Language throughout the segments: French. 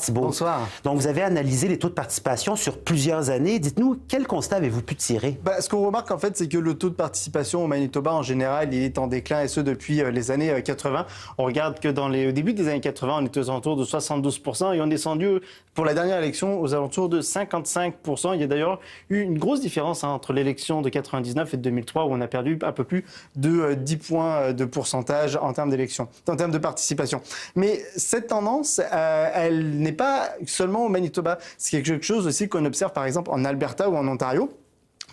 Thibault. Bonsoir. Donc, vous avez analysé les taux de participation sur plusieurs années. Dites-nous, quel constat avez-vous pu tirer? Ce qu'on remarque, en fait, c'est que le taux de participation au Manitoba, en général, il est en déclin, et ce, depuis les années 80. On regarde que au début des années 80, on était aux alentours de 72%, et on est descendu, pour la dernière élection, aux alentours de 55%. Il y a d'ailleurs eu une grosse différence entre l'élection de 99 et de 2003, où on a perdu un peu plus de 10 points de pourcentage en termes d'élection, en termes de participation. Mais cette tendance, elle n'est pas seulement au Manitoba. C'est quelque chose aussi qu'on observe, par exemple, en Alberta ou en Ontario.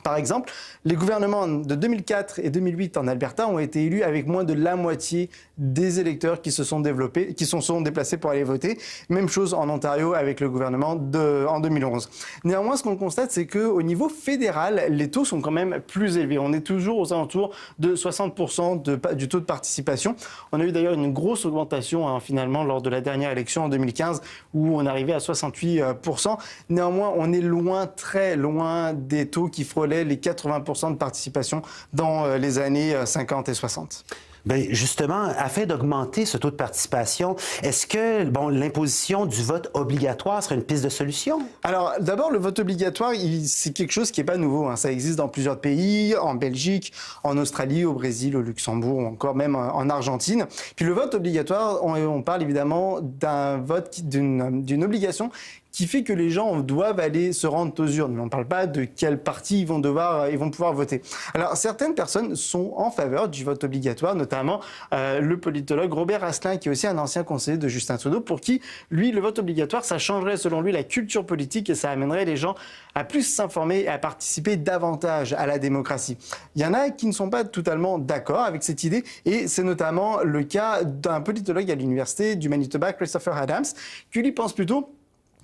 Par exemple, les gouvernements de 2004 et 2008 en Alberta ont été élus avec moins de la moitié des électeurs qui se sont déplacés pour aller voter. Même chose en Ontario avec le gouvernement en 2011. Néanmoins, ce qu'on constate, c'est qu'au niveau fédéral, les taux sont quand même plus élevés. On est toujours aux alentours de 60% du taux de participation. On a eu d'ailleurs une grosse augmentation finalement lors de la dernière élection en 2015 où on arrivait à 68%. Néanmoins, on est loin, très loin des taux qui frôlaient les 80% de participation dans les années 50 et 60. Bien, justement, afin d'augmenter ce taux de participation, est-ce que l'imposition du vote obligatoire serait une piste de solution? Alors, d'abord, le vote obligatoire, c'est quelque chose qui n'est pas nouveau. Ça existe dans plusieurs pays, en Belgique, en Australie, au Brésil, au Luxembourg, ou encore même en Argentine. Puis le vote obligatoire, on parle évidemment d'un vote, d'une obligation qui fait que les gens doivent aller se rendre aux urnes. Mais on ne parle pas de quel parti ils vont pouvoir voter. Alors, certaines personnes sont en faveur du vote obligatoire, notamment le politologue Robert Asselin, qui est aussi un ancien conseiller de Justin Trudeau, pour qui, lui, le vote obligatoire, ça changerait, selon lui, la culture politique et ça amènerait les gens à plus s'informer et à participer davantage à la démocratie. Il y en a qui ne sont pas totalement d'accord avec cette idée, et c'est notamment le cas d'un politologue à l'université du Manitoba, Christopher Adams, qui lui pense plutôt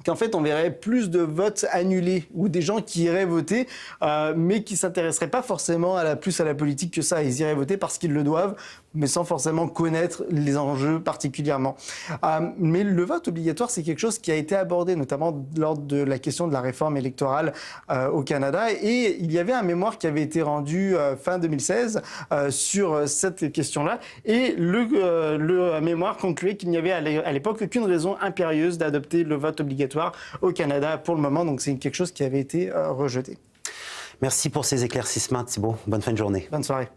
qu'en fait, on verrait plus de votes annulés ou des gens qui iraient voter, mais qui ne s'intéresseraient pas forcément plus à la politique que ça. Ils iraient voter parce qu'ils le doivent, mais sans forcément connaître les enjeux particulièrement. Mais le vote obligatoire, c'est quelque chose qui a été abordé, notamment lors de la question de la réforme électorale au Canada. Et il y avait un mémoire qui avait été rendu fin 2016 sur cette question-là. Et le mémoire concluait qu'il n'y avait à l'époque aucune raison impérieuse d'adopter le vote obligatoire au Canada pour le moment. Donc c'est quelque chose qui avait été rejeté. Merci pour ces éclaircissements, Thibault. Bonne fin de journée. Bonne soirée.